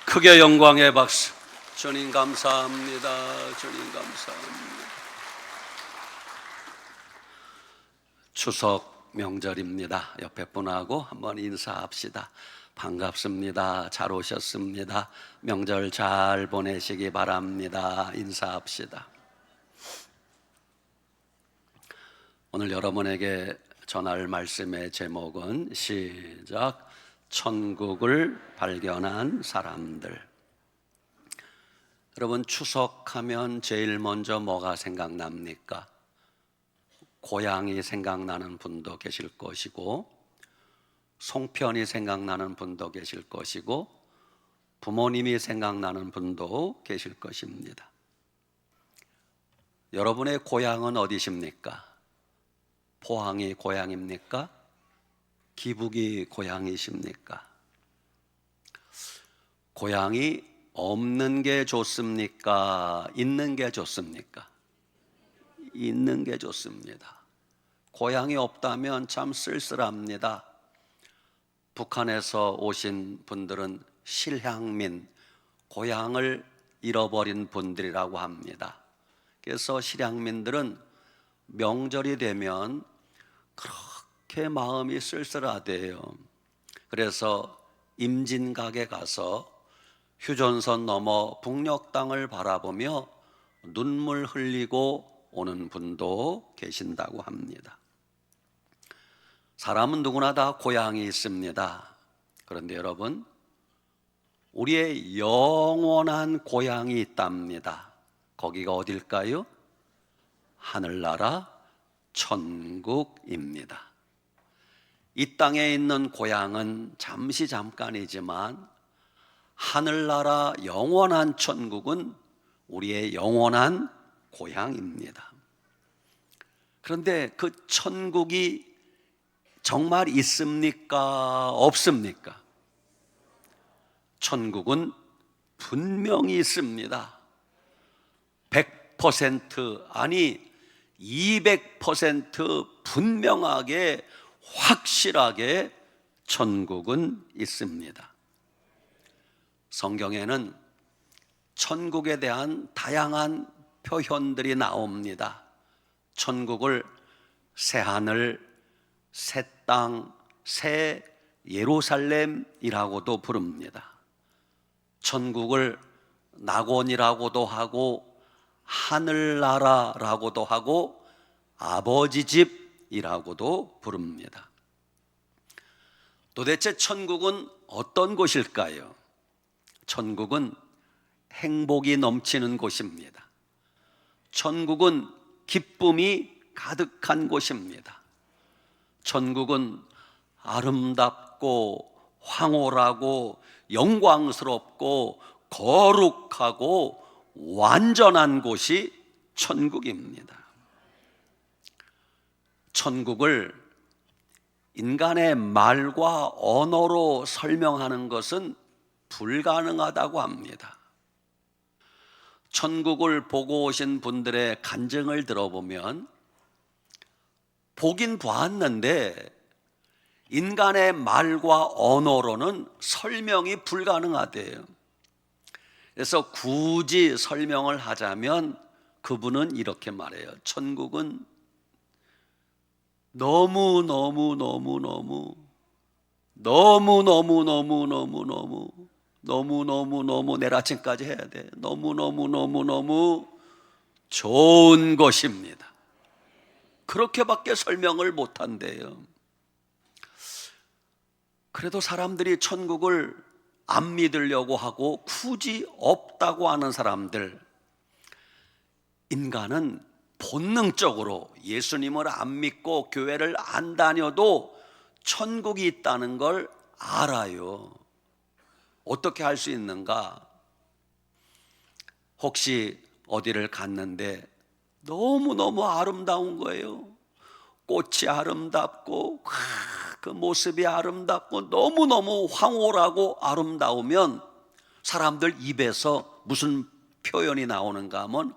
크게 영광의 박수. 주님 감사합니다. 주님 감사합니다. 추석 명절입니다. 옆에 분하고 한번 인사합시다. 반갑습니다. 잘 오셨습니다. 명절 잘 보내시기 바랍니다. 인사합시다. 오늘 여러분에게 전할 말씀의 제목은 시작. 천국을 발견한 사람들. 여러분, 추석하면 제일 먼저 뭐가 생각납니까? 고향이 생각나는 분도 계실 것이고, 송편이 생각나는 분도 계실 것이고, 부모님이 생각나는 분도 계실 것입니다. 여러분의 고향은 어디십니까? 포항이 고향입니까? 기북이 고향이십니까? 고향이 없는 게 좋습니까? 있는 게 좋습니까? 있는 게 좋습니다. 고향이 없다면 참 쓸쓸합니다. 북한에서 오신 분들은 실향민, 고향을 잃어버린 분들이라고 합니다. 그래서 실향민들은 명절이 되면 그렇게 마음이 쓸쓸하대요. 그래서 임진각에 가서 휴전선 넘어 북녘 땅을 바라보며 눈물 흘리고 오는 분도 계신다고 합니다. 사람은 누구나 다 고향이 있습니다. 그런데 여러분, 우리의 영원한 고향이 있답니다. 거기가 어딜까요? 하늘나라 천국입니다. 이 땅에 있는 고향은 잠깐이지만 하늘나라 영원한 천국은 우리의 영원한 고향입니다. 그런데 그 천국이 정말 있습니까? 없습니까? 천국은 분명히 있습니다. 100% 아니 200% 분명하게 확실하게 천국은 있습니다. 성경에는 천국에 대한 다양한 표현들이 나옵니다. 천국을 새 하늘, 새 땅, 새 예루살렘이라고도 부릅니다. 천국을 낙원이라고도 하고 하늘나라라고도 하고 아버지 집이라고도 부릅니다. 도대체 천국은 어떤 곳일까요? 천국은 행복이 넘치는 곳입니다. 천국은 기쁨이 가득한 곳입니다. 천국은 아름답고 황홀하고 영광스럽고 거룩하고 완전한 곳이 천국입니다. 천국을 인간의 말과 언어로 설명하는 것은 불가능하다고 합니다. 천국을 보고 오신 분들의 간증을 들어보면 보긴 보았는데 인간의 말과 언어로는 설명이 불가능하대요. 그래서 굳이 설명을 하자면 그분은 이렇게 말해요. 천국은 너무 내일 아침까지 해야 돼. 너무 좋은 곳입니다. 그렇게밖에 설명을 못한대요. 그래도 사람들이 천국을 안 믿으려고 하고 굳이 없다고 하는 사람들, 인간은 본능적으로 예수님을 안 믿고 교회를 안 다녀도 천국이 있다는 걸 알아요. 어떻게 할 수 있는가? 혹시 어디를 갔는데 너무너무 아름다운 거예요. 꽃이 아름답고 그 모습이 아름답고 너무너무 황홀하고 아름다우면 사람들 입에서 무슨 표현이 나오는가 하면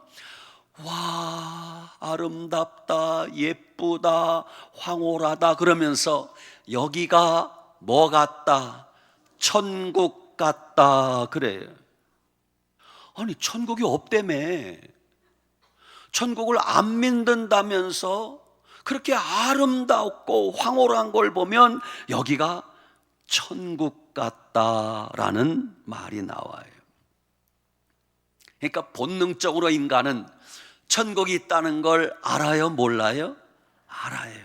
와, 아름답다, 예쁘다, 황홀하다 그러면서 여기가 뭐 같다? 천국 같다 그래요. 아니 천국이 없다며. 천국을 안 믿는다면서 그렇게 아름답고 황홀한 걸 보면 여기가 천국 같다라는 말이 나와요. 그러니까 본능적으로 인간은 천국이 있다는 걸 알아요? 몰라요? 알아요.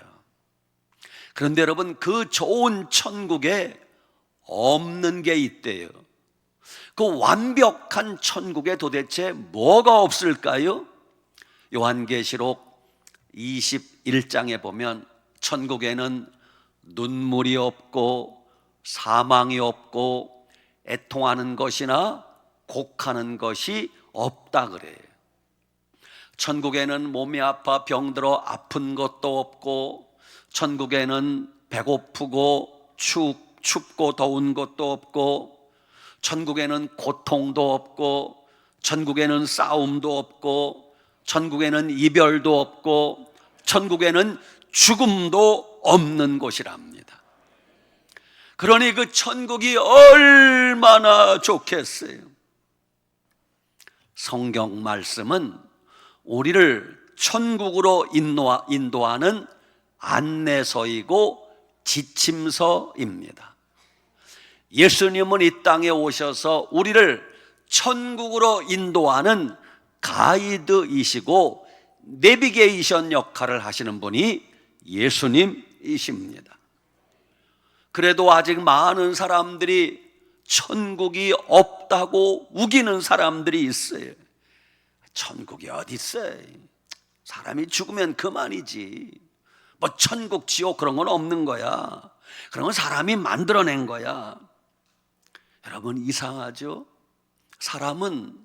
그런데 여러분, 그 좋은 천국에 없는 게 있대요. 그 완벽한 천국에 도대체 뭐가 없을까요? 요한계시록 21장에 보면 천국에는 눈물이 없고 사망이 없고 애통하는 것이나 곡하는 것이 없다 그래요. 천국에는 몸이 아파 병들어 아픈 것도 없고, 천국에는 배고프고 춥고 더운 것도 없고, 천국에는 고통도 없고, 천국에는 싸움도 없고, 천국에는 이별도 없고, 천국에는 죽음도 없는 곳이랍니다. 그러니 그 천국이 얼마나 좋겠어요. 성경 말씀은 우리를 천국으로 인도하는 안내서이고 지침서입니다. 예수님은 이 땅에 오셔서 우리를 천국으로 인도하는 가이드이시고 내비게이션 역할을 하시는 분이 예수님이십니다. 그래도 아직 많은 사람들이 천국이 없다고 우기는 사람들이 있어요. 천국이 어디 있어요? 사람이 죽으면 그만이지. 뭐 천국, 지옥 그런 건 없는 거야. 그런 건 사람이 만들어낸 거야. 여러분, 이상하죠? 사람은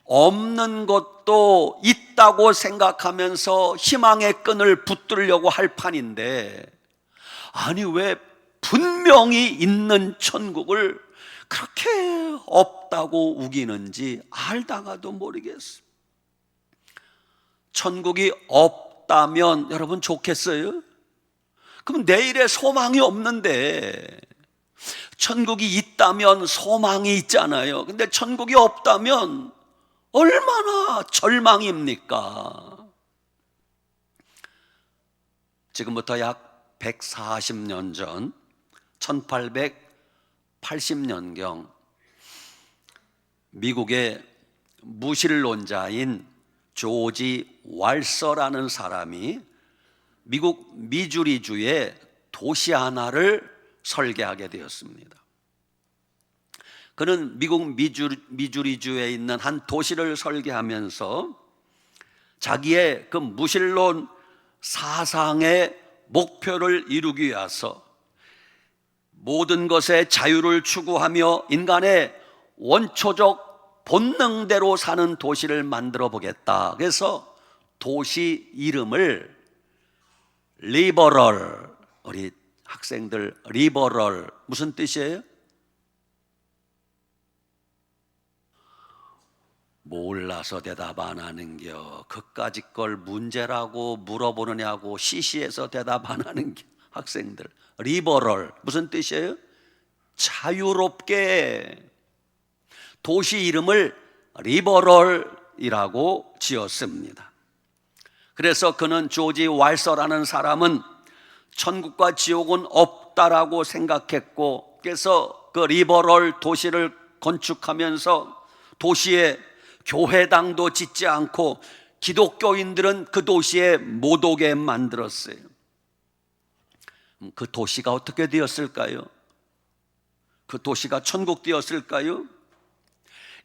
없는 것도 있다고 생각하면서 희망의 끈을 붙들려고 할 판인데, 아니 왜 분명히 있는 천국을 그렇게 없다고 우기는지 알다가도 모르겠어요. 천국이 없다면 여러분 좋겠어요? 그럼 내일에 소망이 없는데, 천국이 있다면 소망이 있잖아요. 근데 천국이 없다면 얼마나 절망입니까? 지금부터 약 140년 전 1880년경 미국의 무신론자인 조지 왈서라는 사람이 미국 미주리주의 도시 하나를 설계하게 되었습니다. 그는 미국 미주리주에 있는 한 도시를 설계하면서 자기의 그 무신론 사상의 목표를 이루기 위해서 모든 것의 자유를 추구하며 인간의 원초적 본능대로 사는 도시를 만들어 보겠다. 그래서 도시 이름을 리버럴, 우리 학생들 리버럴 무슨 뜻이에요? 몰라서 대답 안 하는겨. 그까짓 걸 문제라고 물어보느냐고 시시해서 대답 안 하는겨. 학생들 리버럴 무슨 뜻이에요? 자유롭게. 도시 이름을 리버럴이라고 지었습니다. 그래서 그는 조지 왈서라는 사람은 천국과 지옥은 없다라고 생각했고, 그래서 그 리버럴 도시를 건축하면서 도시에 교회당도 짓지 않고 기독교인들은 그 도시에 못 오게 만들었어요. 그 도시가 어떻게 되었을까요? 그 도시가 천국 되었을까요?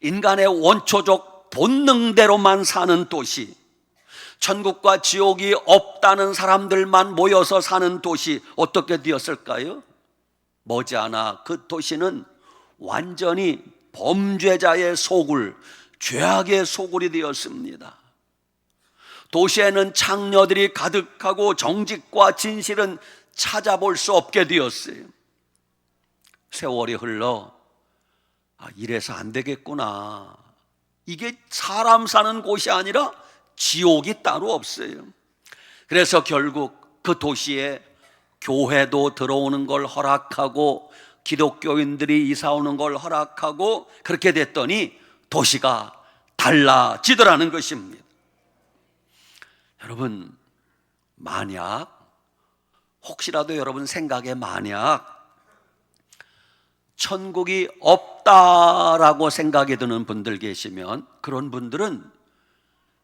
인간의 원초적 본능대로만 사는 도시, 천국과 지옥이 없다는 사람들만 모여서 사는 도시, 어떻게 되었을까요? 머지않아 그 도시는 완전히 범죄자의 소굴, 죄악의 소굴이 되었습니다. 도시에는 창녀들이 가득하고 정직과 진실은 찾아볼 수 없게 되었어요. 세월이 흘러 이래서 안 되겠구나. 이게 사람 사는 곳이 아니라 지옥이 따로 없어요. 그래서 결국 그 도시에 교회도 들어오는 걸 허락하고 기독교인들이 이사 오는 걸 허락하고 그렇게 됐더니 도시가 달라지더라는 것입니다. 여러분, 만약 혹시라도 여러분 생각에 만약 천국이 없다라고 생각이 드는 분들 계시면 그런 분들은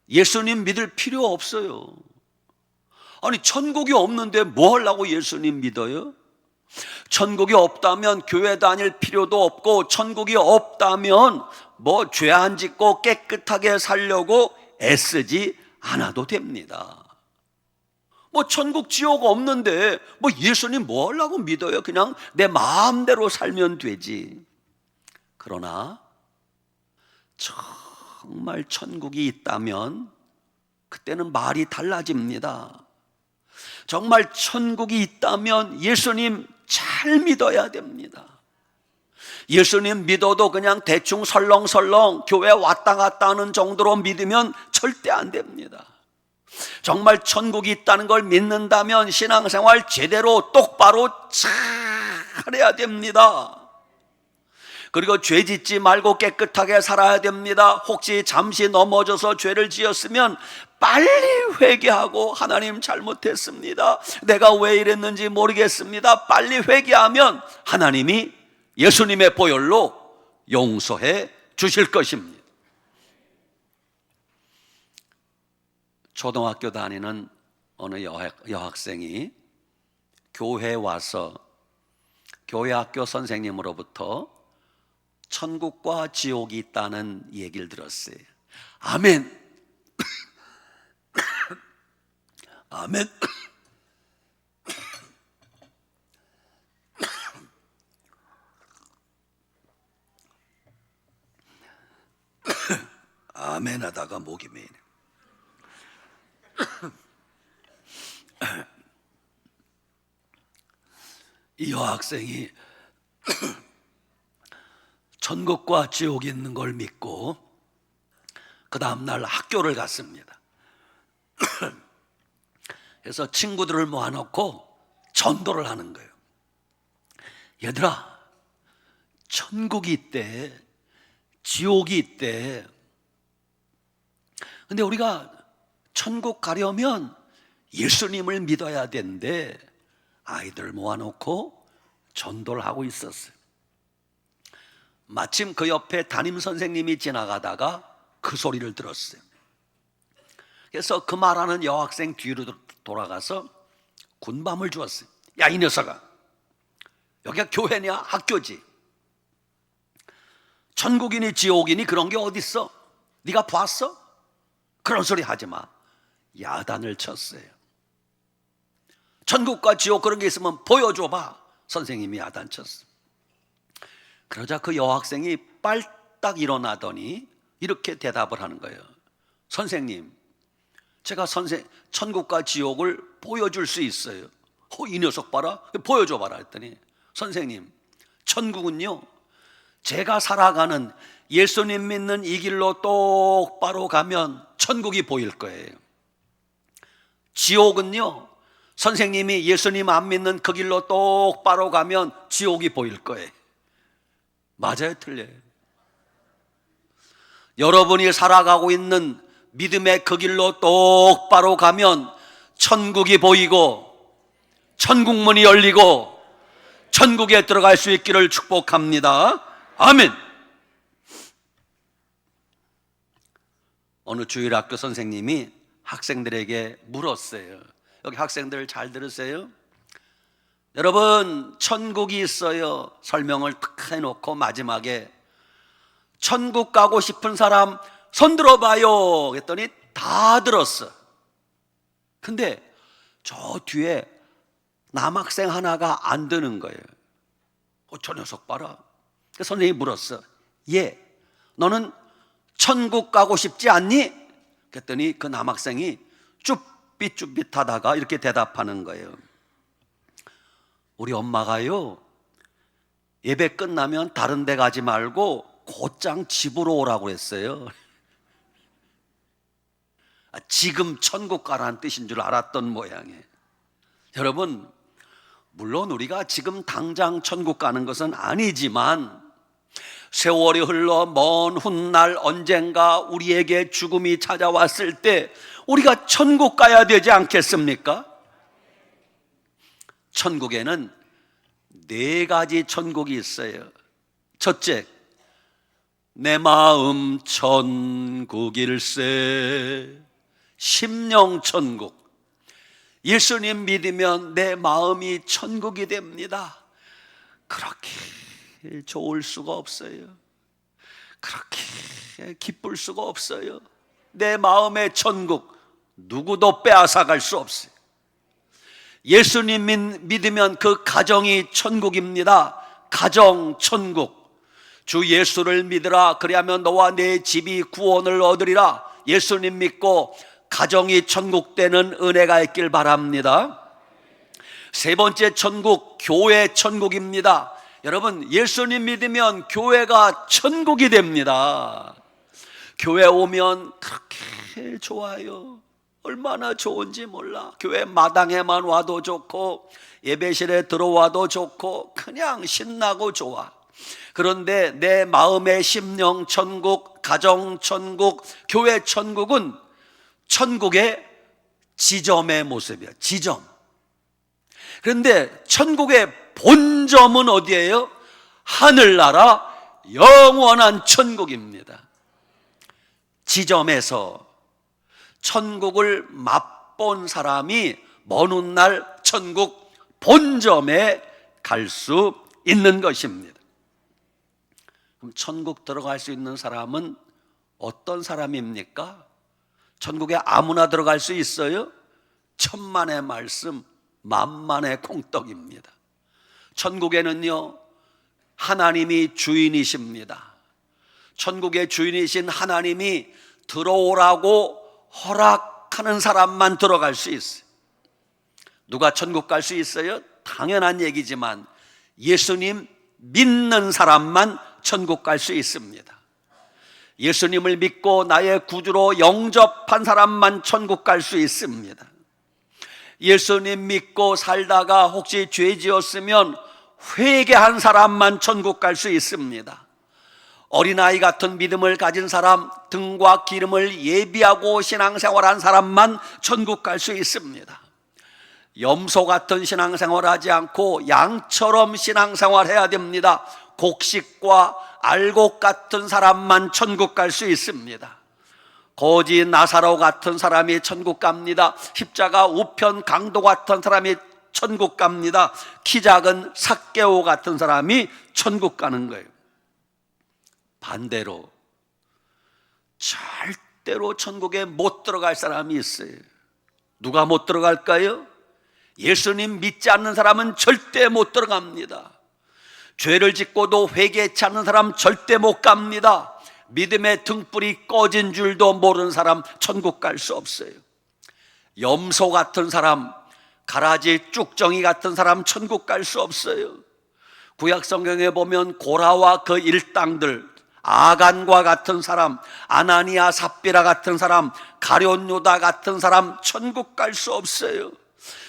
예수님 믿을 필요 없어요. 아니, 천국이 없는데 뭐 하려고 예수님 믿어요? 천국이 없다면 교회 다닐 필요도 없고, 천국이 없다면 뭐 죄 안 짓고 깨끗하게 살려고 애쓰지 않아도 됩니다. 뭐 천국 지옥 없는데 뭐 예수님 뭐 하려고 믿어요? 그냥 내 마음대로 살면 되지. 그러나 정말 천국이 있다면 그때는 말이 달라집니다. 정말 천국이 있다면 예수님 잘 믿어야 됩니다. 예수님 믿어도 그냥 대충 설렁설렁 교회 왔다 갔다 하는 정도로 믿으면 절대 안 됩니다. 정말 천국이 있다는 걸 믿는다면 신앙생활 제대로 똑바로 잘 해야 됩니다. 그리고 죄 짓지 말고 깨끗하게 살아야 됩니다. 혹시 잠시 넘어져서 죄를 지었으면 빨리 회개하고, 하나님 잘못했습니다, 내가 왜 이랬는지 모르겠습니다, 빨리 회개하면 하나님이 예수님의 보혈로 용서해 주실 것입니다. 초등학교 다니는 어느 여학생이 교회에 와서 교회 학교 선생님으로부터 천국과 지옥이 있다는 얘기를 들었어요. 아멘. 아멘. 아멘 하다가 목이 메이네. 이 여학생이 천국과 지옥이 있는 걸 믿고 그 다음날 학교를 갔습니다. 그래서 친구들을 모아놓고 전도를 하는 거예요. 얘들아, 천국이 있대, 지옥이 있대. 근데 우리가 천국 가려면 예수님을 믿어야 되는데, 아이들 모아놓고 전도를 하고 있었어요. 마침 그 옆에 담임 선생님이 지나가다가 그 소리를 들었어요. 그래서 그 말하는 여학생 뒤로 돌아가서 군밤을 주었어요. 야, 이 녀석아, 여기가 교회냐 학교지, 천국이니 지옥이니 그런 게 어딨어? 네가 봤어? 그런 소리 하지 마. 야단을 쳤어요. 천국과 지옥 그런 게 있으면 보여줘봐. 선생님이 야단 쳤어. 그러자 그 여학생이 빨딱 일어나더니 이렇게 대답을 하는 거예요. 선생님, 제가 천국과 지옥을 보여줄 수 있어요. 이 녀석 봐라, 보여줘 봐라 했더니, 선생님, 천국은요, 제가 살아가는 예수님 믿는 이 길로 똑바로 가면 천국이 보일 거예요. 지옥은요, 선생님이 예수님 안 믿는 그 길로 똑바로 가면 지옥이 보일 거예요. 맞아요, 틀려요? 여러분이 살아가고 있는 믿음의 그 길로 똑바로 가면 천국이 보이고 천국문이 열리고 천국에 들어갈 수 있기를 축복합니다. 아멘. 어느 주일학교 선생님이 학생들에게 물었어요. 여기 학생들 잘 들으세요. 여러분, 천국이 있어요. 설명을 탁 해놓고 마지막에 천국 가고 싶은 사람 손 들어봐요 했더니 다 들었어. 근데 저 뒤에 남학생 하나가 안 드는 거예요. 저 녀석 봐라. 선생님이 물었어. 얘, 너는 천국 가고 싶지 않니? 그랬더니 그 남학생이 쭈삣쭈삣하다가 이렇게 대답하는 거예요. 우리 엄마가요, 예배 끝나면 다른 데 가지 말고 곧장 집으로 오라고 했어요. 지금 천국 가라는 뜻인 줄 알았던 모양이에요. 여러분, 물론 우리가 지금 당장 천국 가는 것은 아니지만 세월이 흘러 먼 훗날 언젠가 우리에게 죽음이 찾아왔을 때 우리가 천국 가야 되지 않겠습니까? 천국에는 4가지 천국이 있어요. 첫째, 내 마음 천국일세, 심령 천국. 예수님 믿으면 내 마음이 천국이 됩니다. 그렇게 좋을 수가 없어요. 그렇게 기쁠 수가 없어요. 내 마음의 천국 누구도 빼앗아갈 수 없어요. 예수님 믿으면 그 가정이 천국입니다. 가정 천국. 주 예수를 믿으라, 그리하면 너와 내 집이 구원을 얻으리라. 예수님 믿고 가정이 천국되는 은혜가 있길 바랍니다. 세 번째 천국, 교회 천국입니다. 여러분, 예수님 믿으면 교회가 천국이 됩니다. 교회 오면 그렇게 좋아요. 얼마나 좋은지 몰라. 교회 마당에만 와도 좋고 예배실에 들어와도 좋고 그냥 신나고 좋아. 그런데 내 마음의 심령 천국, 가정 천국, 교회 천국은 천국의 지점의 모습이야. 지점. 그런데 천국의 본점은 어디예요? 하늘나라 영원한 천국입니다. 지점에서 천국을 맛본 사람이 먼 훗날 천국 본점에 갈 수 있는 것입니다. 그럼 천국 들어갈 수 있는 사람은 어떤 사람입니까? 천국에 아무나 들어갈 수 있어요? 천만의 말씀, 만만의 콩떡입니다. 천국에는요, 하나님이 주인이십니다. 천국의 주인이신 하나님이 들어오라고 허락하는 사람만 들어갈 수 있어요. 누가 천국 갈 수 있어요? 당연한 얘기지만 예수님 믿는 사람만 천국 갈 수 있습니다. 예수님을 믿고 나의 구주로 영접한 사람만 천국 갈 수 있습니다. 예수님 믿고 살다가 혹시 죄 지었으면 회개한 사람만 천국 갈 수 있습니다. 어린아이 같은 믿음을 가진 사람, 등과 기름을 예비하고 신앙생활한 사람만 천국 갈 수 있습니다. 염소 같은 신앙생활 하지 않고 양처럼 신앙생활 해야 됩니다. 곡식과 알곡 같은 사람만 천국 갈 수 있습니다. 거지 나사로 같은 사람이 천국 갑니다. 십자가 우편 강도 같은 사람이 천국 갑니다. 키 작은 삭개오 같은 사람이 천국 가는 거예요. 반대로 절대로 천국에 못 들어갈 사람이 있어요. 누가 못 들어갈까요? 예수님 믿지 않는 사람은 절대 못 들어갑니다. 죄를 짓고도 회개치 않는 사람 절대 못 갑니다. 믿음의 등불이 꺼진 줄도 모르는 사람 천국 갈 수 없어요. 염소 같은 사람, 가라지 쭉정이 같은 사람 천국 갈 수 없어요. 구약 성경에 보면 고라와 그 일당들, 아간과 같은 사람, 아나니아 삽비라 같은 사람, 가룟 유다 같은 사람 천국 갈 수 없어요.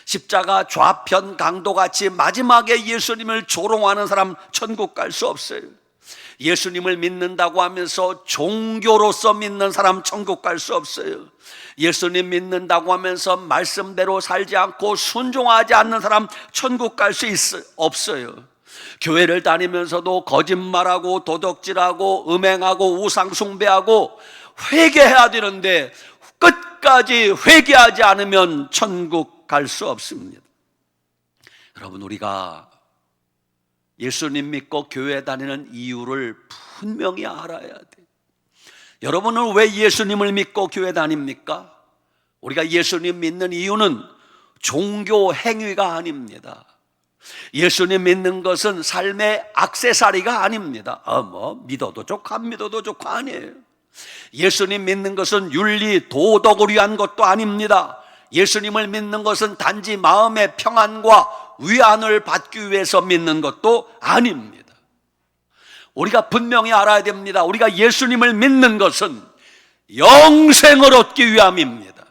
십자가 좌편 강도같이 마지막에 예수님을 조롱하는 사람 천국 갈 수 없어요. 예수님을 믿는다고 하면서 종교로서 믿는 사람 천국 갈 수 없어요. 예수님 믿는다고 하면서 말씀대로 살지 않고 순종하지 않는 사람 천국 갈 수 없어요. 교회를 다니면서도 거짓말하고 도덕질하고 음행하고 우상숭배하고 회개해야 되는데 끝까지 회개하지 않으면 천국 갈 수 없습니다. 여러분, 우리가 예수님 믿고 교회 다니는 이유를 분명히 알아야 돼요. 여러분은 왜 예수님을 믿고 교회 다닙니까? 우리가 예수님 믿는 이유는 종교 행위가 아닙니다. 예수님 믿는 것은 삶의 액세서리가 아닙니다. 믿어도 좋고 안 믿어도 좋고 아니에요. 예수님 믿는 것은 윤리, 도덕을 위한 것도 아닙니다. 예수님을 믿는 것은 단지 마음의 평안과 위안을 받기 위해서 믿는 것도 아닙니다. 우리가 분명히 알아야 됩니다. 우리가 예수님을 믿는 것은 영생을 얻기 위함입니다.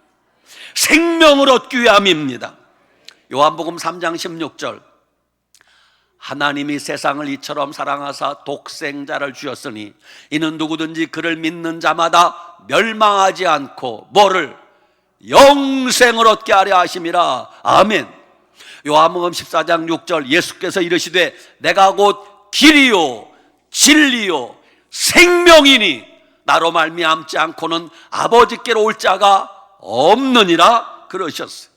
생명을 얻기 위함입니다. 요한복음 3장 16절 하나님이 세상을 이처럼 사랑하사 독생자를 주셨으니 이는 누구든지 그를 믿는 자마다 멸망하지 않고 뭐를? 영생을 얻게 하려 하심이라. 아멘. 요한복음 14장 6절 예수께서 이르시되 내가 곧 길이요 진리요 생명이니 나로 말미암지 않고는 아버지께로 올 자가 없느니라 그러셨어요.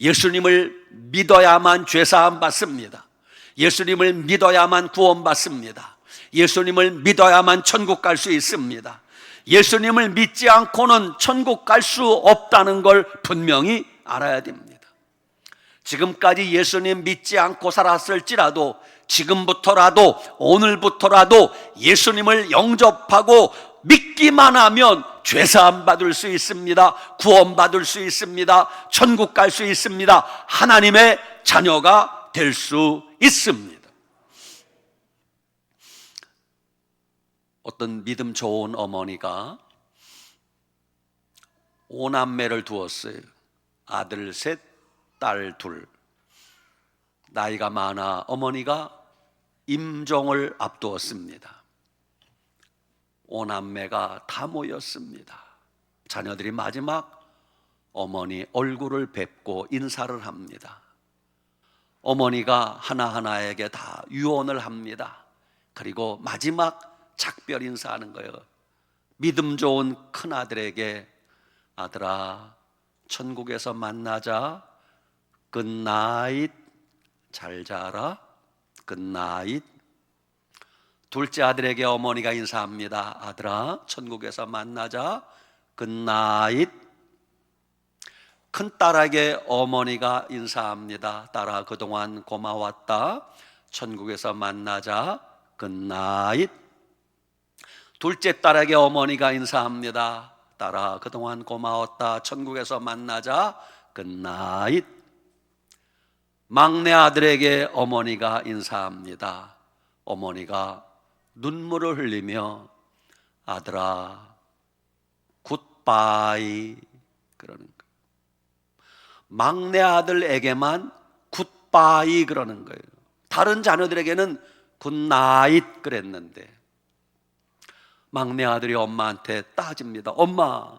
예수님을 믿어야만 죄사함 받습니다. 예수님을 믿어야만 구원받습니다. 예수님을 믿어야만 천국 갈 수 있습니다. 예수님을 믿지 않고는 천국 갈 수 없다는 걸 분명히 알아야 됩니다. 지금까지 예수님 믿지 않고 살았을지라도 지금부터라도 오늘부터라도 예수님을 영접하고 믿기만 하면 죄사함 받을 수 있습니다. 구원 받을 수 있습니다. 천국 갈 수 있습니다. 하나님의 자녀가 될 수 있습니다. 어떤 믿음 좋은 어머니가 5남매를 두었어요. 아들 셋, 딸 둘. 나이가 많아 어머니가 임종을 앞두었습니다. 5남매가 다 모였습니다. 자녀들이 마지막 어머니 얼굴을 뵙고 인사를 합니다. 어머니가 하나하나에게 다 유언을 합니다. 그리고 마지막 작별 인사하는 거예요. 믿음 좋은 큰아들에게 아들아 천국에서 만나자. 굿나잇. 잘 자라. 굿나잇. 둘째 아들에게 어머니가 인사합니다. 아들아 천국에서 만나자. 굿나잇. 큰딸에게 어머니가 인사합니다. 딸아 그동안 고마웠다. 천국에서 만나자. 굿나잇. 둘째 딸에게 어머니가 인사합니다. 딸아 그동안 고마웠다. 천국에서 만나자. 굿나잇. 막내 아들에게 어머니가 인사합니다. 어머니가 눈물을 흘리며 아들아 굿바이 그러는 거예요. 막내 아들에게만 굿바이 그러는 거예요. 다른 자녀들에게는 굿나잇 그랬는데 막내 아들이 엄마한테 따집니다. 엄마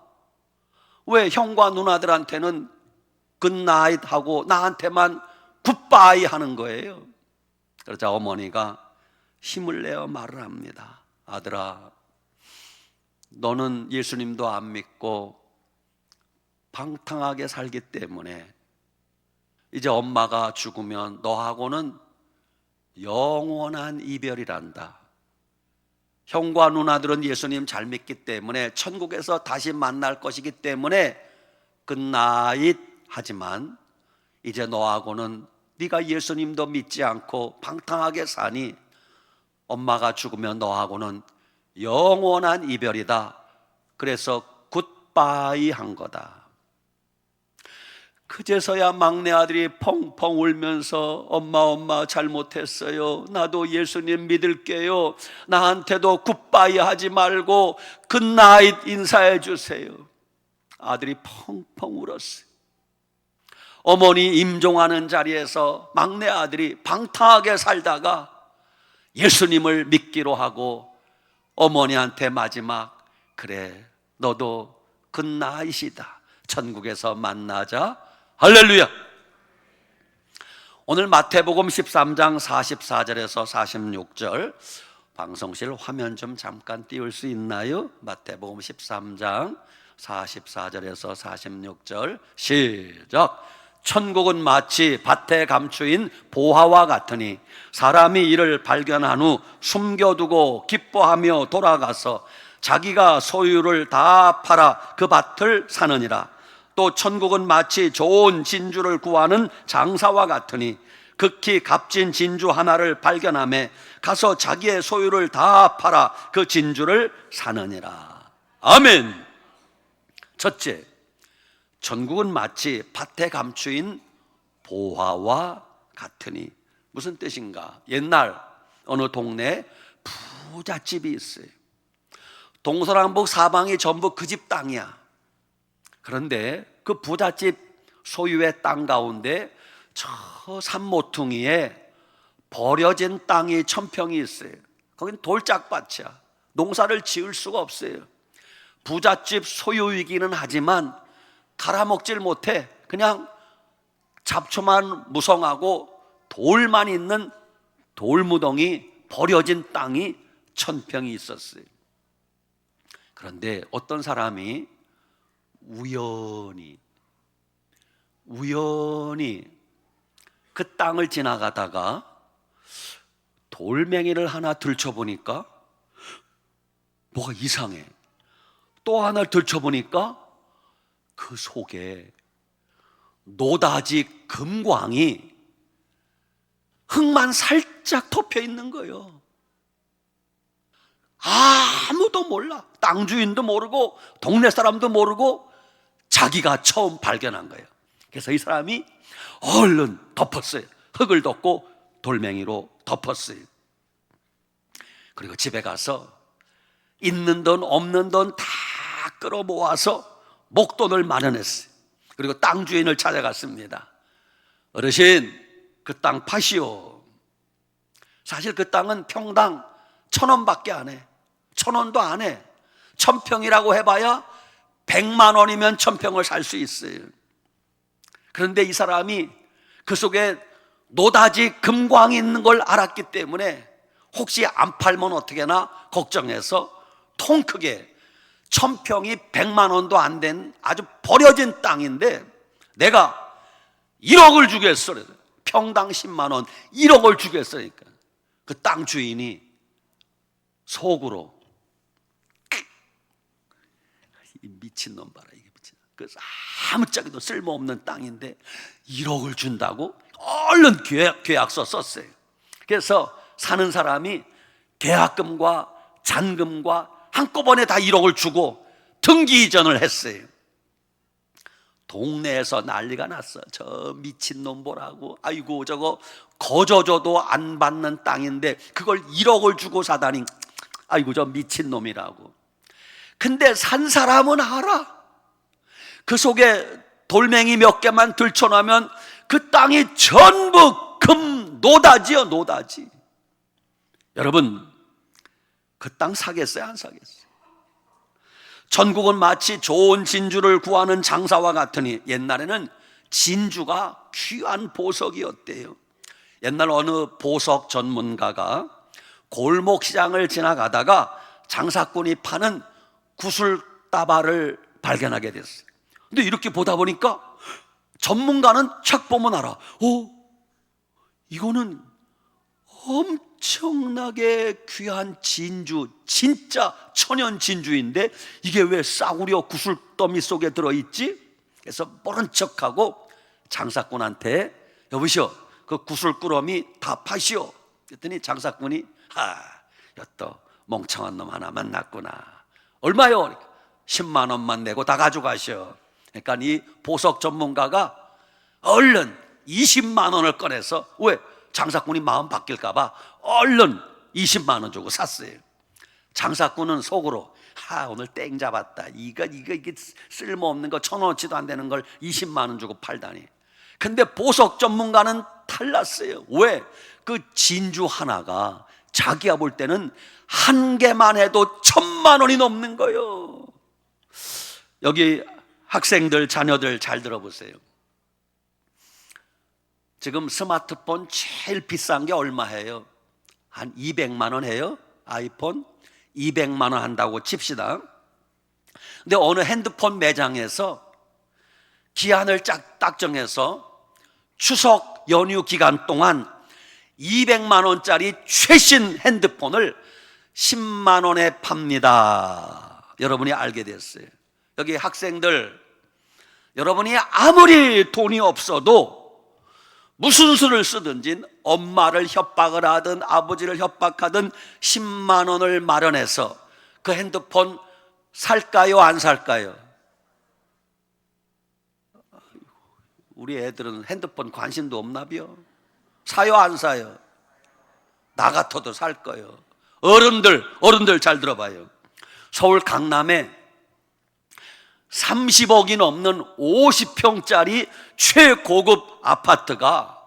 왜 형과 누나들한테는 굿나잇 하고 나한테만 굿바이 하는 거예요? 그러자 어머니가 힘을 내어 말을 합니다. 아들아 너는 예수님도 안 믿고 방탕하게 살기 때문에 이제 엄마가 죽으면 너하고는 영원한 이별이란다. 형과 누나들은 예수님 잘 믿기 때문에 천국에서 다시 만날 것이기 때문에 굿나잇 하지만 이제 너하고는 네가 예수님도 믿지 않고 방탕하게 사니 엄마가 죽으면 너하고는 영원한 이별이다. 그래서 굿바이 한 거다. 그제서야 막내 아들이 펑펑 울면서 엄마 잘못했어요. 나도 예수님 믿을게요. 나한테도 굿바이 하지 말고 굿나잇 인사해 주세요. 아들이 펑펑 울었어요. 어머니 임종하는 자리에서 막내 아들이 방탕하게 살다가 예수님을 믿기로 하고 어머니한테 마지막 그래 너도 굿나잇이다. 천국에서 만나자. 할렐루야. 오늘 마태복음 13장 44절에서 46절 방송실 화면 좀 잠깐 띄울 수 있나요? 마태복음 13장 44절에서 46절 시작. 천국은 마치 밭에 감추인 보화와 같으니 사람이 이를 발견한 후 숨겨두고 기뻐하며 돌아가서 자기가 소유를 다 팔아 그 밭을 사느니라. 또 천국은 마치 좋은 진주를 구하는 장사와 같으니 극히 값진 진주 하나를 발견하며 가서 자기의 소유를 다 팔아 그 진주를 사느니라. 아멘. 첫째, 천국은 마치 밭에 감추인 보화와 같으니 무슨 뜻인가? 옛날 어느 동네에 부잣집이 있어요. 동서남북 사방이 전부 그 집 땅이야. 그런데 그 부잣집 소유의 땅 가운데 저 산모퉁이에 버려진 땅이 천평이 있어요. 거긴 돌짝밭이야. 농사를 지을 수가 없어요. 부잣집 소유이기는 하지만 갈아먹질 못해. 그냥 잡초만 무성하고 돌만 있는 돌무덩이, 버려진 땅이 천평이 있었어요. 그런데 어떤 사람이 우연히 그 땅을 지나가다가 돌멩이를 하나 들춰보니까 뭐가 이상해. 또 하나를 들춰보니까 그 속에 노다지 금광이 흙만 살짝 덮여 있는 거예요. 아무도 몰라. 땅 주인도 모르고 동네 사람도 모르고 자기가 처음 발견한 거예요. 그래서 이 사람이 얼른 덮었어요. 흙을 덮고 돌멩이로 덮었어요. 그리고 집에 가서 있는 돈 없는 돈 다 끌어모아서 목돈을 마련했어요. 그리고 땅 주인을 찾아갔습니다. 어르신, 그 땅 파시오. 사실 그 땅은 평당 1,000원밖에 안 해. 1,000원도 안 해. 1,000평이라고 해봐야 100만 원이면 1,000평을 살 수 있어요. 그런데 이 사람이 그 속에 노다지 금광이 있는 걸 알았기 때문에 혹시 안 팔면 어떻게나 걱정해서 통 크게 1,000평이 100만 원도 안 된 아주 버려진 땅인데 내가 1억을 주겠어. 평당 10만 원 1억을 주겠으니까 그 땅 주인이 속으로 이 미친놈 봐라, 이게 미친. 그래서 아무짝에도 쓸모없는 땅인데 1억을 준다고 얼른 계약서 썼어요. 그래서 사는 사람이 계약금과 잔금과 한꺼번에 다 1억을 주고 등기 이전을 했어요. 동네에서 난리가 났어. 저 미친놈 보라고. 아이고, 저거 거저줘도 안 받는 땅인데 그걸 1억을 주고 사다니. 아이고, 저 미친놈이라고. 근데 산 사람은 알아. 그 속에 돌멩이 몇 개만 들춰놓으면 그 땅이 전부 금 노다지요, 노다지. 여러분, 그 땅 사겠어요, 안 사겠어요? 전국은 마치 좋은 진주를 구하는 장사와 같으니 옛날에는 진주가 귀한 보석이었대요. 옛날 어느 보석 전문가가 골목시장을 지나가다가 장사꾼이 파는 구슬다발을 발견하게 됐어요. 근데 이렇게 보다 보니까 전문가는 착 보면 알아. 이거는 엄청나게 귀한 진주, 진짜 천연 진주인데 이게 왜 싸구려 구슬더미 속에 들어있지? 그래서 모른 척하고 장사꾼한테 여보시오, 그 구슬꾸러미 다 파시오. 그랬더니 장사꾼이 여또 멍청한 놈 하나 만났구나. 얼마요? 10만 원만 내고 다 가져가시오. 그러니까 이 보석 전문가가 얼른 20만 원을 꺼내서, 왜? 장사꾼이 마음 바뀔까봐 얼른 20만 원 주고 샀어요. 장사꾼은 속으로 오늘 땡 잡았다. 이게 쓸모없는 거 1,000원어치도 안 되는 걸 20만 원 주고 팔다니. 근데 보석 전문가는 달랐어요. 왜? 그 진주 하나가 자기가 볼 때는 한 개만 해도 1,000만 원이 넘는 거예요. 여기 학생들, 자녀들 잘 들어보세요. 지금 스마트폰 제일 비싼 게 얼마 해요? 한 200만 원 해요? 아이폰 200만 원 한다고 칩시다. 근데 어느 핸드폰 매장에서 기한을 딱 정해서 추석 연휴 기간 동안 200만 원짜리 최신 핸드폰을 10만 원에 팝니다. 여러분이 알게 됐어요. 여기 학생들, 여러분이 아무리 돈이 없어도 무슨 수를 쓰든지 엄마를 협박을 하든 아버지를 협박하든 10만 원을 마련해서 그 핸드폰 살까요, 안 살까요? 우리 애들은 핸드폰 관심도 없나비요? 사요, 안 사요? 나 같아도 살 거예요. 어른들 잘 들어봐요. 서울 강남에 30억이 넘는 50평짜리 최고급 아파트가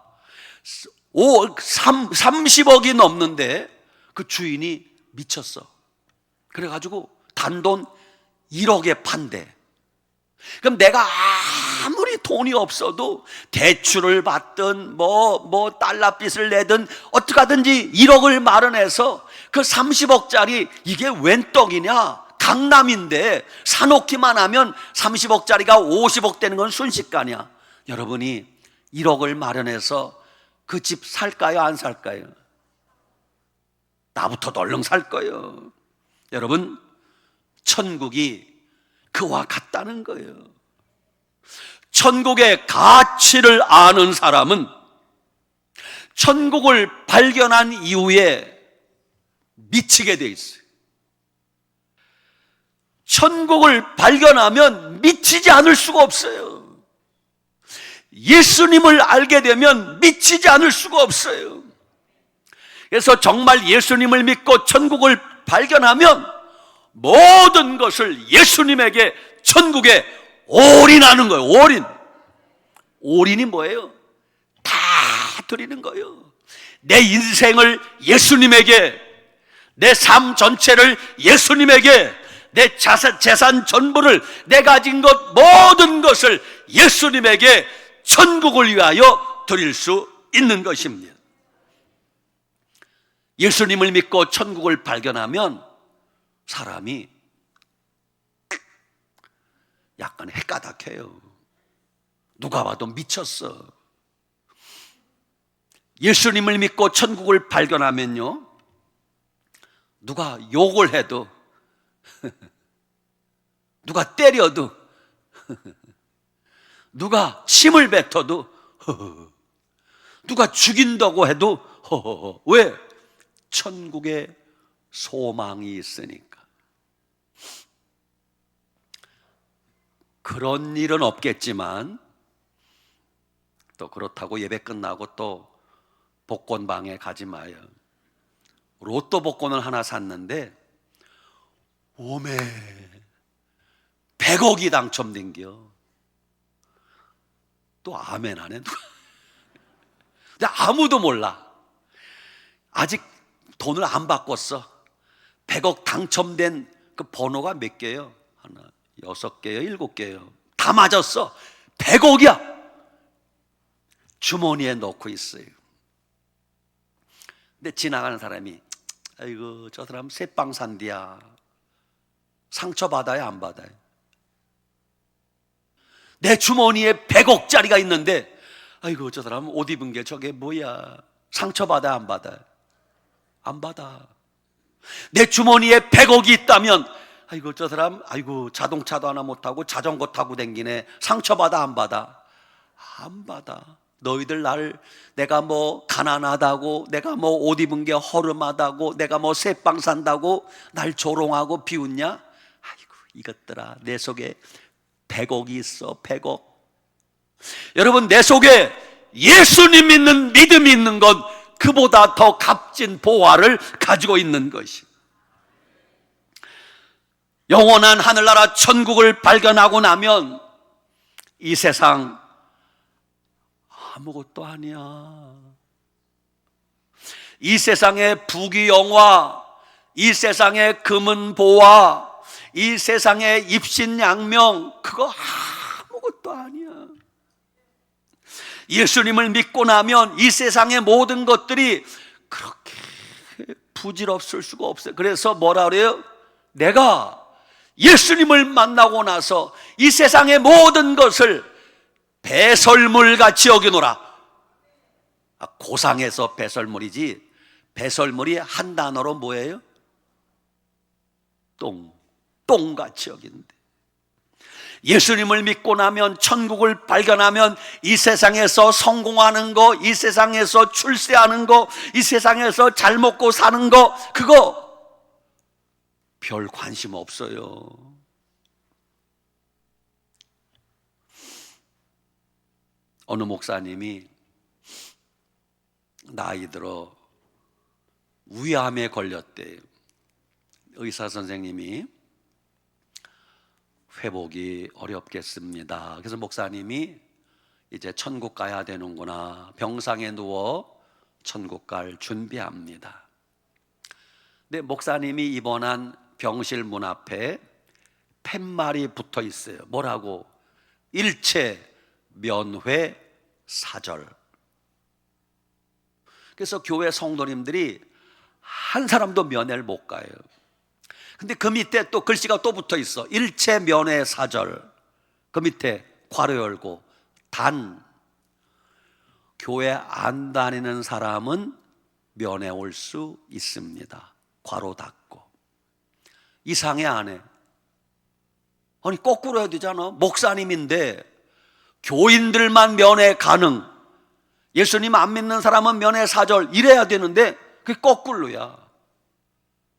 30억이 넘는데 그 주인이 미쳤어. 그래가지고 단돈 1억에 판대. 그럼 내가 아무리 돈이 없어도 대출을 받든 뭐 달러빚을 내든 어떻게 하든지 1억을 마련해서 그 30억짜리, 이게 웬 떡이냐, 강남인데 사놓기만 하면 30억짜리가 50억 되는 건 순식간이야. 여러분이 1억을 마련해서 그 집 살까요, 안 살까요? 나부터도 얼른 살 거예요. 여러분, 천국이 그와 같다는 거예요. 천국의 가치를 아는 사람은 천국을 발견한 이후에 미치게 돼 있어요. 천국을 발견하면 미치지 않을 수가 없어요. 예수님을 알게 되면 미치지 않을 수가 없어요. 그래서 정말 예수님을 믿고 천국을 발견하면 모든 것을 예수님에게, 천국에 올인하는 거예요. 올인이 뭐예요? 다 드리는 거예요. 내 인생을 예수님에게, 내 삶 전체를 예수님에게, 내 재산 전부를, 내 가진 것 모든 것을 예수님에게 천국을 위하여 드릴 수 있는 것입니다. 예수님을 믿고 천국을 발견하면 사람이 약간 헷가닥해요. 누가 봐도 미쳤어. 예수님을 믿고 천국을 발견하면요, 누가 욕을 해도, 누가 때려도, 누가 침을 뱉어도, 누가 죽인다고 해도, 왜? 천국에 소망이 있으니까. 그런 일은 없겠지만, 또 그렇다고 예배 끝나고 또 복권방에 가지 마요. 로또 복권을 하나 샀는데 오메 100억이 당첨된겨. 또 아멘 안 해? 근데 아무도 몰라. 아직 돈을 안 바꿨어. 100억 당첨된 그 번호가 몇 개예요? 하나, 6개요, 7개요. 다 맞았어. 100억이야. 주머니에 넣고 있어요. 근데 지나가는 사람이, 아이고 저 사람 새빵 산디야. 상처 받아요, 안 받아요? 내 주머니에 100억짜리가 있는데, 아이고 저 사람 옷 입은 게 저게 뭐야. 상처 받아요, 안 받아요? 안 받아. 내 주머니에 100억이 있다면, 아이고 저 사람, 아이고 자동차도 하나 못 타고 자전거 타고 댕기네. 상처 받아, 안 받아? 안 받아. 너희들 나를, 내가 뭐 가난하다고, 내가 뭐 옷 입은 게 허름하다고, 내가 뭐 새빵 산다고 날 조롱하고 비웃냐? 아이고 이것들아, 내 속에 100억이 있어. 100억. 여러분, 내 속에 예수님 믿는 믿음이 있는 건 그보다 더 값진 보화를 가지고 있는 것이. 영원한 하늘나라 천국을 발견하고 나면 이 세상 아무것도 아니야. 이 세상의 부귀영화, 이 세상의 금은 보화, 이 세상의 입신양명, 그거 아무것도 아니야. 예수님을 믿고 나면 이 세상의 모든 것들이 그렇게 부질없을 수가 없어요. 그래서 뭐라 그래요? 내가 예수님을 만나고 나서 이 세상의 모든 것을 배설물같이 여기노라. 고상에서 배설물이지, 배설물이 한 단어로 뭐예요? 똥같이 여긴대. 예수님을 믿고 나면, 천국을 발견하면 이 세상에서 성공하는 거, 이 세상에서 출세하는 거, 이 세상에서 잘 먹고 사는 거, 그거 별 관심 없어요. 어느 목사님이 나이 들어 위암에 걸렸대요. 의사 선생님이 회복이 어렵겠습니다. 그래서 목사님이 이제 천국 가야 되는구나, 병상에 누워 천국 갈 준비합니다. 근데 목사님이 입원한 병실 문 앞에 팻말이 붙어 있어요. 뭐라고? 일체 면회 사절. 그래서 교회 성도님들이 한 사람도 면회를 못 가요. 근데 그 밑에 또 글씨가 또 붙어 있어. 일체 면회 사절. 그 밑에 괄호 열고 단 교회 안 다니는 사람은 면회 올 수 있습니다. 괄호 닫고. 이상해 안 해? 아니 거꾸로 해야 되잖아. 목사님인데 교인들만 면회 가능, 예수님 안 믿는 사람은 면회 사절 이래야 되는데 그게 거꾸로야.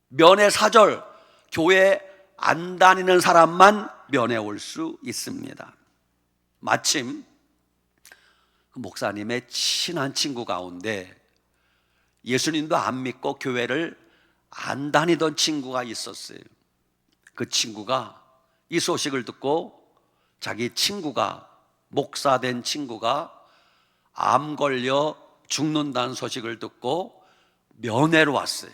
면회 사절, 교회 안 다니는 사람만 면회 올 수 있습니다. 마침 그 목사님의 친한 친구 가운데 예수님도 안 믿고 교회를 안 다니던 친구가 있었어요. 그 친구가 이 소식을 듣고 자기 친구가, 목사된 친구가 암 걸려 죽는다는 소식을 듣고 면회로 왔어요.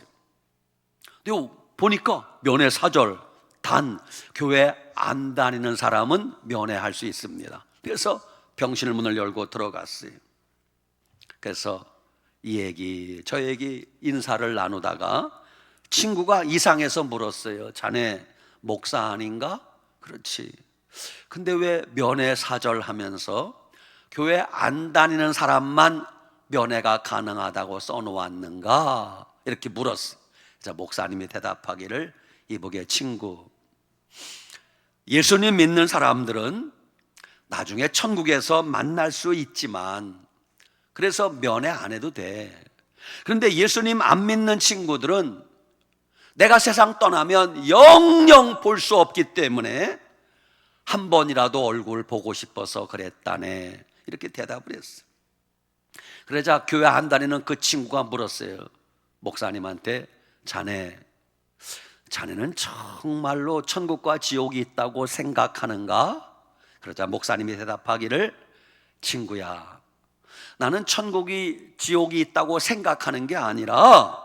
근데 보니까 면회 사절, 단 교회 안 다니는 사람은 면회할 수 있습니다. 그래서 병실 문을 열고 들어갔어요. 그래서 이 얘기 저 얘기 인사를 나누다가 친구가 이상해서 물었어요. 자네 목사 아닌가? 그렇지. 근데 왜 면회 사절 하면서 교회 안 다니는 사람만 면회가 가능하다고 써놓았는가? 이렇게 물었어요. 자, 목사님이 대답하기를, 이복의 친구, 예수님 믿는 사람들은 나중에 천국에서 만날 수 있지만 그래서 면회 안 해도 돼. 그런데 예수님 안 믿는 친구들은 내가 세상 떠나면 영영 볼 수 없기 때문에 한 번이라도 얼굴 보고 싶어서 그랬다네. 이렇게 대답을 했어요. 그러자 교회 안 다니는 그 친구가 물었어요. 목사님한테, 자네는 정말로 천국과 지옥이 있다고 생각하는가? 그러자 목사님이 대답하기를, 친구야, 나는 천국이 지옥이 있다고 생각하는 게 아니라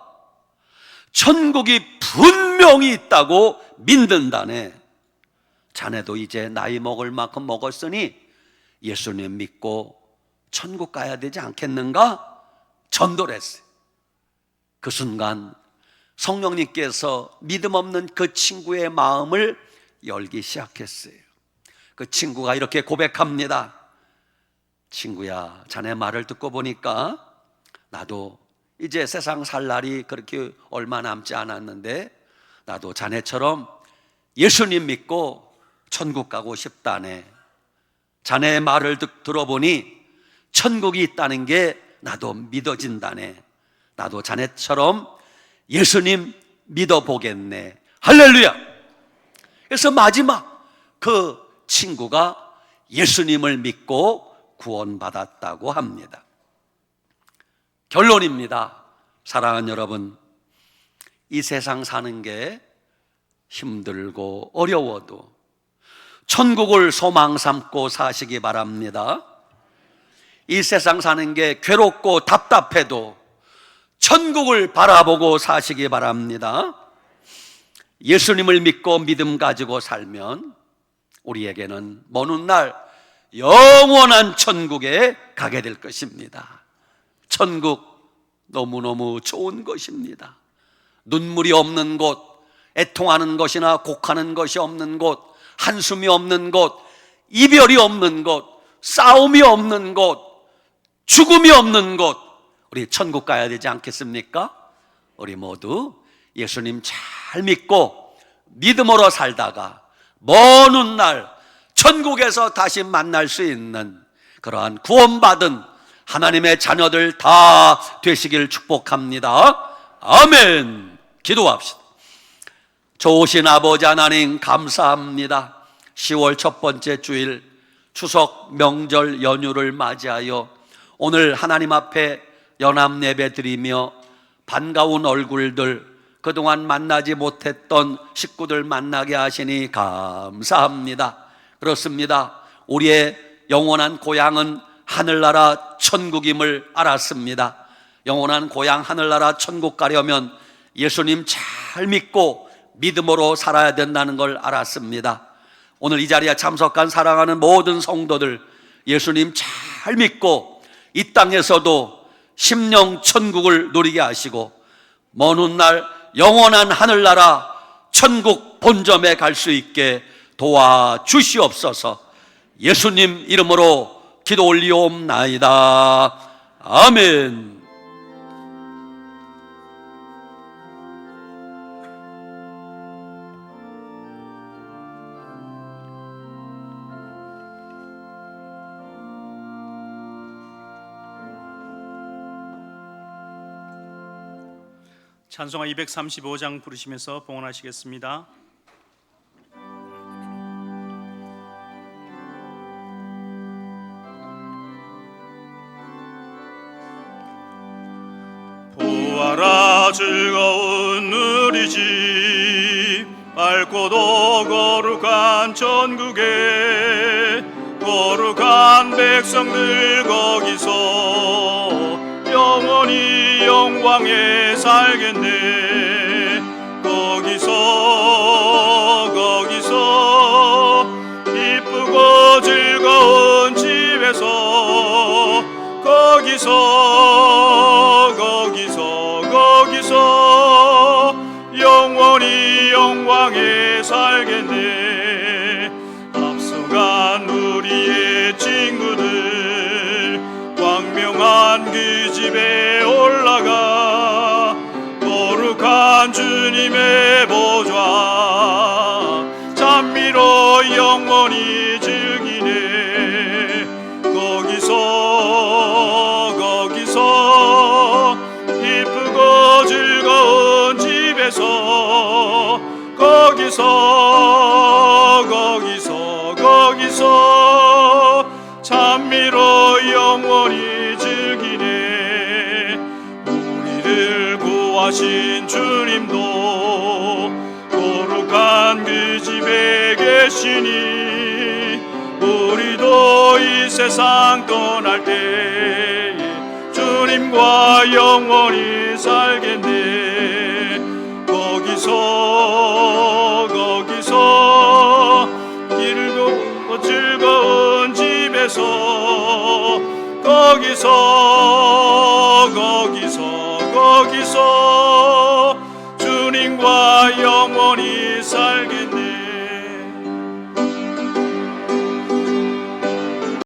천국이 분명히 있다고 믿는다네. 자네도 이제 나이 먹을 만큼 먹었으니 예수님 믿고 천국 가야 되지 않겠는가? 전도를 했어요. 그 순간 성령님께서 믿음 없는 그 친구의 마음을 열기 시작했어요. 그 친구가 이렇게 고백합니다. 친구야, 자네 말을 듣고 보니까 나도 이제 세상 살 날이 그렇게 얼마 남지 않았는데 나도 자네처럼 예수님 믿고 천국 가고 싶다네. 자네의 말을 들어보니 천국이 있다는 게 나도 믿어진다네. 나도 자네처럼 예수님 믿어보겠네. 할렐루야. 그래서 마지막 그 친구가 예수님을 믿고 구원받았다고 합니다. 결론입니다. 사랑하는 여러분, 이 세상 사는 게 힘들고 어려워도 천국을 소망 삼고 사시기 바랍니다. 이 세상 사는 게 괴롭고 답답해도 천국을 바라보고 사시기 바랍니다. 예수님을 믿고 믿음 가지고 살면 우리에게는 먼 훗날 영원한 천국에 가게 될 것입니다. 천국 너무너무 좋은 것입니다. 눈물이 없는 곳, 애통하는 것이나 곡하는 것이 없는 곳, 한숨이 없는 곳, 이별이 없는 곳, 싸움이 없는 곳, 죽음이 없는 곳, 우리 천국 가야 되지 않겠습니까? 우리 모두 예수님 잘 믿고 믿음으로 살다가 먼 훗날 천국에서 다시 만날 수 있는 그러한 구원받은 하나님의 자녀들 다 되시길 축복합니다. 아멘. 기도합시다. 좋으신 아버지 하나님, 감사합니다. 10월 첫 번째 주일 추석 명절 연휴를 맞이하여 오늘 하나님 앞에 연합 예배 드리며 반가운 얼굴들, 그동안 만나지 못했던 식구들 만나게 하시니 감사합니다. 그렇습니다. 우리의 영원한 고향은 하늘나라 천국임을 알았습니다. 영원한 고향 하늘나라 천국 가려면 예수님 잘 믿고 믿음으로 살아야 된다는 걸 알았습니다. 오늘 이 자리에 참석한 사랑하는 모든 성도들, 예수님 잘 믿고 이 땅에서도 심령 천국을 누리게 하시고 먼 훗날 영원한 하늘나라 천국 본점에 갈 수 있게 도와주시옵소서. 예수님 이름으로 기도 올리옵나이다. 아멘. 찬송가 235장 부르시면서 봉헌하시겠습니다. 보아라 즐거운 우리 집, 밝고도 거룩한 천국에 거룩한 백성들 거기서 영원히 영광에 살겠네. 거기서 이쁘고 즐거운 집에서 거기서 영원히 영광에 살겠네. 앞서간 우리의 친구들 광명한 그 집에 올라가 거룩한 주님의 보좌 찬미로 영원히 즐기네. 거기서 이쁘고 즐거운 집에서 거기서 찬미로 영원히 즐기네. 우리를 구하신 주님도 거룩한 그 집에 계시니 우리도 이 세상 떠날 때에 주님과 영원히 살겠네. 거기서 길고 즐거운 집에서 거기서